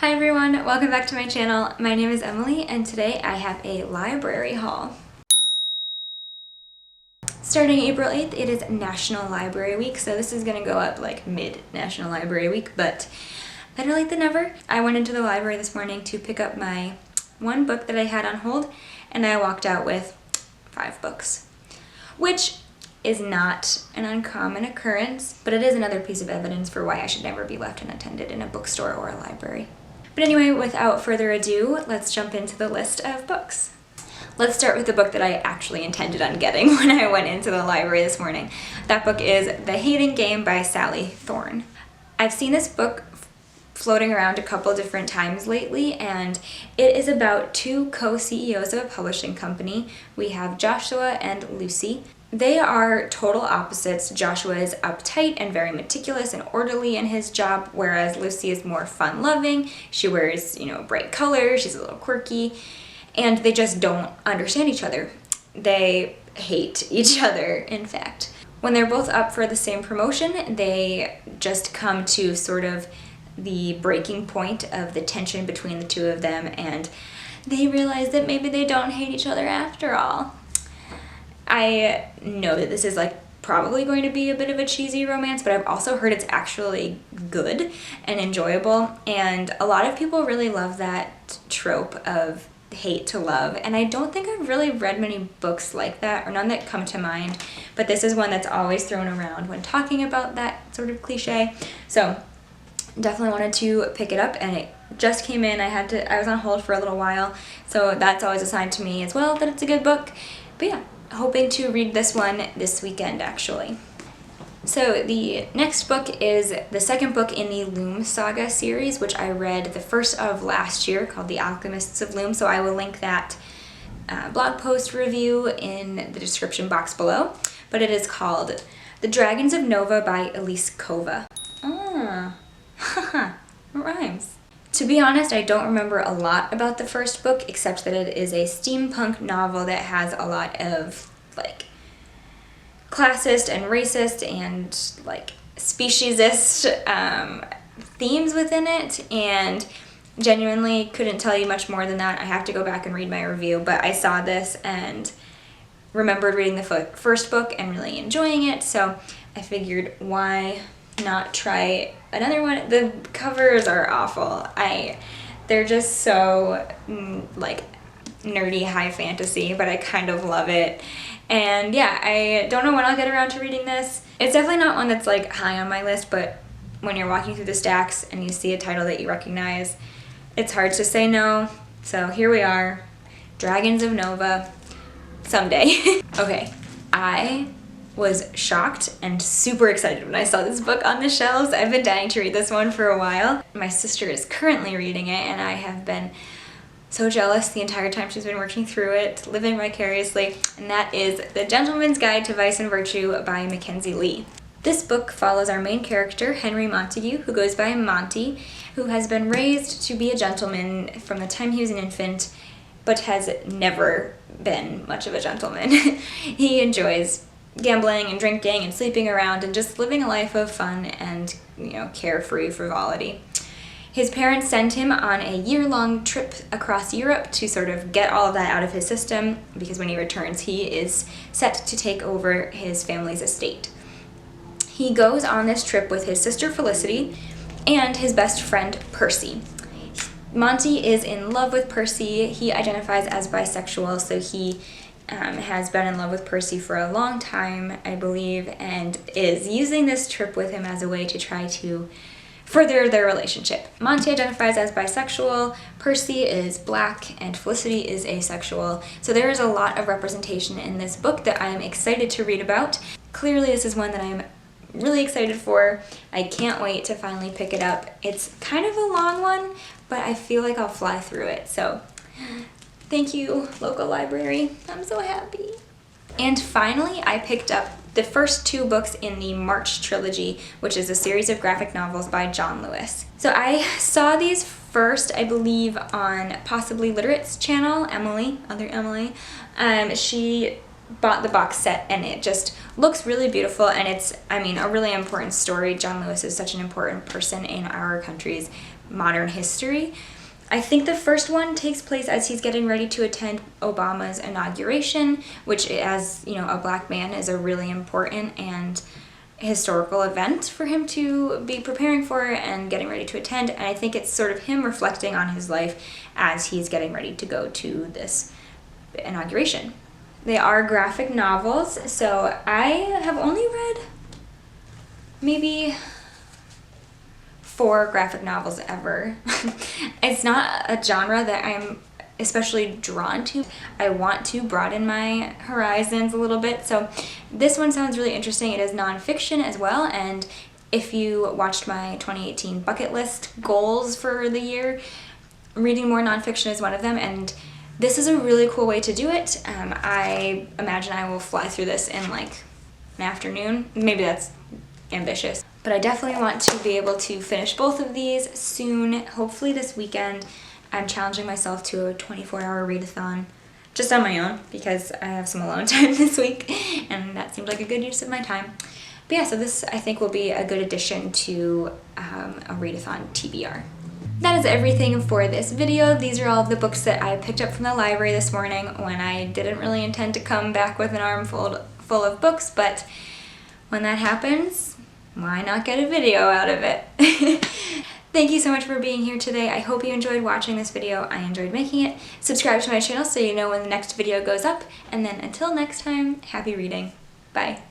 Hi everyone, welcome back to my channel. My name is Emily and today I have a library haul. Starting April 8th, it is National Library Week, so this is gonna go up like mid-National Library Week, but better late than never. I went into the library this morning to pick up my one book that I had on hold, and I walked out with 5 books, which is not an uncommon occurrence, but it is another piece of evidence for why I should never be left unattended in a bookstore or a library. But anyway, without further ado, let's jump into the list of books. Let's start with the book that I actually intended on getting when I went into the library this morning. That book is The Hayden Game by Sally Thorne. I've seen this book floating around a couple different times lately, and it is about 2 co-CEOs of a publishing company. We have Joshua and Lucy. They are total opposites. Joshua is uptight and very meticulous and orderly in his job, whereas Lucy is more fun-loving. She wears, bright colors, she's a little quirky, and they just don't understand each other. They hate each other, in fact. When they're both up for the same promotion, they just come to sort of the breaking point of the tension between the two of them, and they realize that maybe they don't hate each other after all. I know that this is probably going to be a bit of a cheesy romance, but I've also heard it's actually good and enjoyable, and a lot of people really love that trope of hate to love, and I don't think I've really read many books like that, or none that come to mind, but this is one that's always thrown around when talking about that sort of cliche, so definitely wanted to pick it up, and it just came in. I was on hold for a little while, so that's always a sign to me as well that it's a good book. But yeah, hoping to read this one this weekend actually. So the next book is the second book in the Loom Saga series, which I read the first of last year, called The Alchemists of Loom, so I will link that blog post review in the description box below. But it is called The Dragons of Nova by Elise Kova. Haha, it rhymes. To be honest, I don't remember a lot about the first book, except that it is a steampunk novel that has a lot of classist and racist and speciesist themes within it, and genuinely couldn't tell you much more than that. I have to go back and read my review, but I saw this and remembered reading the first book and really enjoying it, so I figured why not try another one. The covers are awful. They're just so nerdy high fantasy, but I kind of love it. And yeah, I don't know when I'll get around to reading this. It's definitely not one that's high on my list, but when you're walking through the stacks and you see a title that you recognize, it's hard to say no. So here we are, Dragons of Nova, someday. Okay, I was shocked and super excited when I saw this book on the shelves. I've been dying to read this one for a while. My sister is currently reading it, and I have been so jealous the entire time she's been working through it, living vicariously, and that is The Gentleman's Guide to Vice and Virtue by Mackenzie Lee. This book follows our main character, Henry Montague, who goes by Monty, who has been raised to be a gentleman from the time he was an infant, but has never been much of a gentleman. He enjoys gambling and drinking and sleeping around and just living a life of fun and, carefree frivolity. His parents send him on a year-long trip across Europe to sort of get all of that out of his system, because when he returns, he is set to take over his family's estate. He goes on this trip with his sister Felicity and his best friend Percy. Monty is in love with Percy. He identifies as bisexual, so he has been in love with Percy for a long time, I believe, and is using this trip with him as a way to try to further their relationship. Monty identifies as bisexual, Percy is black, and Felicity is asexual. So there is a lot of representation in this book that I am excited to read about. Clearly this is one that I'm really excited for. I can't wait to finally pick it up. It's kind of a long one, but I feel like I'll fly through it, so thank you, local library. I'm so happy. And finally, I picked up the first 2 books in the March Trilogy, which is a series of graphic novels by John Lewis. So I saw these first, I believe, on Possibly Literate's channel, other Emily. She bought the box set and it just looks really beautiful, and it's, a really important story. John Lewis is such an important person in our country's modern history. I think the first one takes place as he's getting ready to attend Obama's inauguration, which, as you know, a Black man, is a really important and historical event for him to be preparing for and getting ready to attend. And I think it's sort of him reflecting on his life as he's getting ready to go to this inauguration. They are graphic novels, so I have only read maybe 4 graphic novels ever. It's not a genre that I'm especially drawn to. I want to broaden my horizons a little bit, so this one sounds really interesting. It is nonfiction as well, and if you watched my 2018 bucket list goals for the year, reading more nonfiction is one of them, and this is a really cool way to do it. I imagine I will fly through this in like an afternoon. Maybe that's ambitious, but I definitely want to be able to finish both of these soon, hopefully this weekend. I'm challenging myself to a 24-hour readathon just on my own because I have some alone time this week, and that seemed like a good use of my time. But yeah, so this I think will be a good addition to a readathon TBR. That is everything for this video. These are all of the books that I picked up from the library this morning when I didn't really intend to come back with an armful full of books, but when that happens, why not get a video out of it? Thank you so much for being here today. I hope you enjoyed watching this video. I enjoyed making it. Subscribe to my channel so you know when the next video goes up. And then until next time, happy reading. Bye.